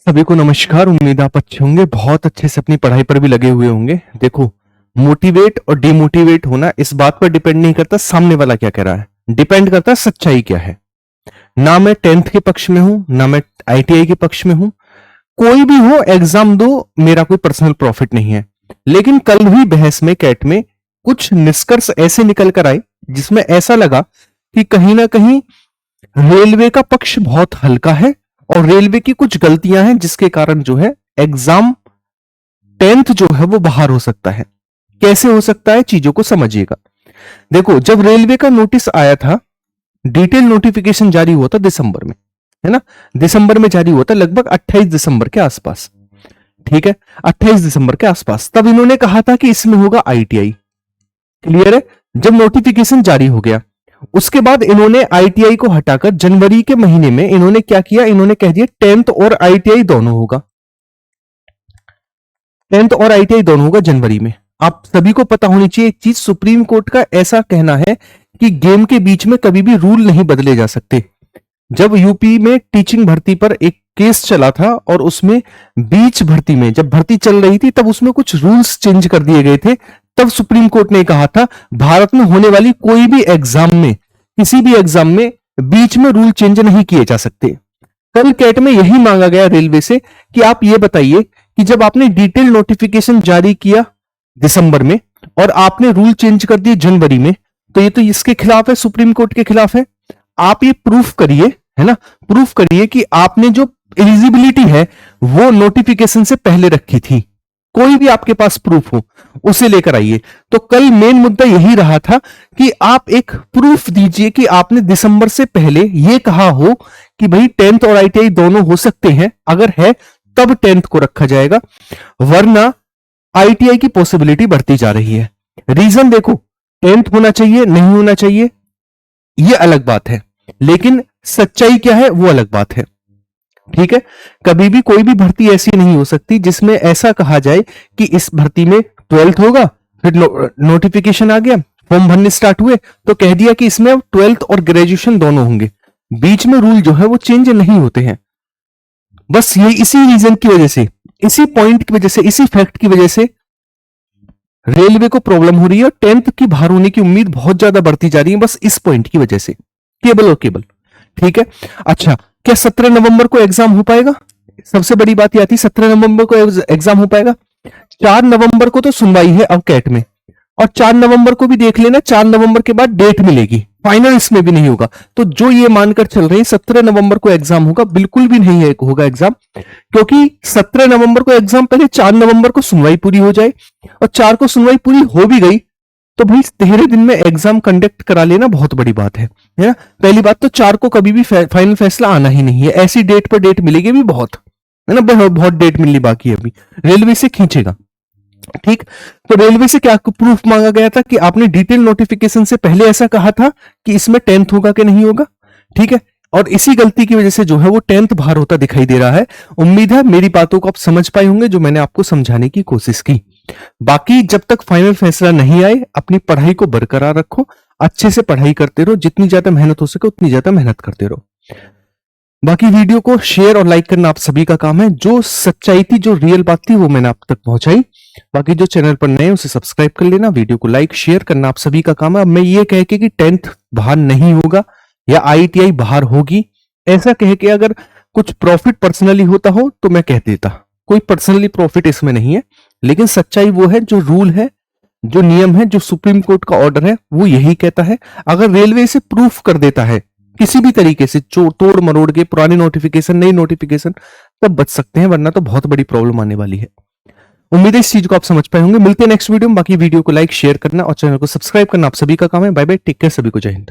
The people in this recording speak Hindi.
सभी को नमस्कार। उम्मीद आप अच्छे होंगे, बहुत अच्छे से अपनी पढ़ाई पर भी लगे हुए होंगे। देखो, मोटिवेट और डिमोटिवेट होना इस बात पर डिपेंड नहीं करता सामने वाला क्या कह रहा है, डिपेंड करता है सच्चाई क्या है। ना मैं 10th के पक्ष में हूं, ना मैं ITI के पक्ष में हूं। कोई भी हो, एग्जाम दो, मेरा कोई पर्सनल प्रॉफिट नहीं है। लेकिन कल हुई बहस में कैट में कुछ निष्कर्ष ऐसे निकल कर आए जिसमें ऐसा लगा कि कहीं ना कहीं रेलवे का पक्ष बहुत हल्का है और रेलवे की कुछ गलतियां हैं जिसके कारण जो है एग्जाम 10th जो है वो बाहर हो सकता है। कैसे हो सकता है, चीजों को समझिएगा। देखो, जब रेलवे का नोटिस आया था, डिटेल नोटिफिकेशन जारी हुआ था दिसंबर में, है ना। दिसंबर में जारी हुआ था, लगभग 28 दिसंबर के आसपास। ठीक है, 28 दिसंबर के आसपास। तब इन्होंने कहा था कि इसमें होगा ITI। क्लियर है। जब नोटिफिकेशन जारी हो गया, उसके बाद इन्होंने ITI को हटाकर जनवरी के महीने में इन्होंने क्या किया, इन्होंने कह दिया 10th और ITI दोनों होगा। 10th और ITI दोनों होगा जनवरी में। आप सभी को पता होनी चाहिए एक चीज, सुप्रीम कोर्ट का ऐसा कहना है कि गेम के बीच में कभी भी रूल नहीं बदले जा सकते। जब यूपी में टीचिंग भर्ती पर एक केस चला था और उसमें बीच भर्ती में जब भर्ती चल रही थी तब उसमें कुछ रूल्स चेंज कर दिए गए थे। तब सुप्रीम कोर्ट ने कहा था भारत में होने वाली कोई भी एग्जाम में, किसी भी एग्जाम में बीच में रूल चेंज नहीं किए जा सकते। कल कैट में यही मांगा गया रेलवे से कि आप ये बताइए कि जब आपने डिटेल नोटिफिकेशन जारी किया दिसंबर में और आपने रूल चेंज कर दिए जनवरी में, तो ये तो इसके खिलाफ है, सुप्रीम कोर्ट के खिलाफ है। आप ये प्रूफ करिए, है ना, प्रूफ करिए कि आपने जो एलिजिबिलिटी है वो नोटिफिकेशन से पहले रखी थी। कोई भी आपके पास प्रूफ हो उसे लेकर आइए। तो कल मेन मुद्दा यही रहा था कि आप एक प्रूफ दीजिए कि आपने दिसंबर से पहले यह कहा हो कि भाई 10th और ITI दोनों हो सकते हैं, अगर है तब 10th को रखा जाएगा, वरना ITI की पॉसिबिलिटी बढ़ती जा रही है। रीजन देखो, 10th होना चाहिए, नहीं होना चाहिए, यह अलग बात है, लेकिन सच्चाई क्या है वो अलग बात है। ठीक है, कभी भी कोई भी भर्ती ऐसी नहीं हो सकती जिसमें ऐसा कहा जाए कि इस भर्ती में 12th होगा, फिर नोटिफिकेशन आ गया, फॉर्म भरने स्टार्ट हुए तो कह दिया कि इसमें 12th और ग्रेजुएशन दोनों होंगे। बीच में रूल जो है वो चेंज नहीं होते हैं। बस ये इसी रीजन की वजह से, इसी पॉइंट की वजह से, इसी फैक्ट की वजह से रेलवे को प्रॉब्लम हो रही है और 10th की बाहर होने की उम्मीद बहुत ज्यादा बढ़ती जा रही है, बस इस पॉइंट की वजह से, केवल और केवल। ठीक है, अच्छा, क्या 17 नवंबर को एग्जाम हो पाएगा? सबसे बड़ी बात यह आती है 17 नवंबर को एग्जाम हो पाएगा। 4 नवंबर को तो सुनवाई है अब कैट में, और 4 नवंबर को भी देख लेना, 4 नवंबर के बाद डेट मिलेगी, फाइनल इसमें भी नहीं होगा। तो जो ये मानकर चल रहे हैं 17 नवंबर को एग्जाम होगा, बिल्कुल भी नहीं है होगा एग्जाम, क्योंकि 17 नवंबर को एग्जाम, पहले 4 नवंबर को सुनवाई पूरी हो जाए, और 4 को सुनवाई पूरी हो भी गई तो भाई 13 दिन में एग्जाम कंडक्ट करा लेना बहुत बड़ी बात है ना। पहली बात तो 4 को कभी भी फाइनल फैसला आना ही नहीं है, ऐसी डेट पर डेट मिलेगी भी बहुत, है ना, बहुत डेट मिलनी बाकी है अभी, रेलवे से खींचेगा। ठीक, तो रेलवे से क्या प्रूफ मांगा गया था कि आपने डिटेल नोटिफिकेशन से पहले ऐसा कहा था कि इसमें 10th होगा कि नहीं होगा। ठीक है, और इसी गलती की वजह से जो है वो 10th बाहर होता दिखाई दे रहा है। उम्मीद है मेरी बातों को आप समझ पाए होंगे जो मैंने आपको समझाने की कोशिश की। बाकी जब तक फाइनल फैसला नहीं आए, अपनी पढ़ाई को बरकरार रखो, अच्छे से पढ़ाई करते रहो, जितनी ज्यादा मेहनत हो सके उतनी ज्यादा मेहनत करते रहो। बाकी वीडियो को शेयर और लाइक करना आप सभी का काम है। जो सच्चाई थी, जो रियल बात थी, वो मैंने आप तक पहुंचाई। बाकी जो चैनल पर नए उसे सब्सक्राइब कर लेना, वीडियो को लाइक शेयर करना आप सभी का काम है। अब मैं ये कह के कि 10th बाहर नहीं होगा या ITI बाहर होगी, ऐसा कह के अगर कुछ प्रॉफिट पर्सनली होता हो तो मैं कह देता, कोई पर्सनली प्रॉफिट इसमें नहीं है। लेकिन सच्चाई वो है, जो रूल है, जो नियम है, जो सुप्रीम कोर्ट का ऑर्डर है, वो यही कहता है। अगर रेलवे इसे प्रूफ कर देता है किसी भी तरीके से, तोड़ मरोड़ के, पुरानी नोटिफिकेशन, नई नोटिफिकेशन, तब बच सकते हैं, वरना तो बहुत बड़ी प्रॉब्लम आने वाली है। उम्मीद है इस चीज को आप समझ पाए होंगे। मिलते हैं नेक्स्ट वीडियो में। बाकी वीडियो को लाइक शेयर करना और चैनल को सब्सक्राइब करना आप सभी का काम है। बाय बाय, टेक केयर, सभी को जय हिंद।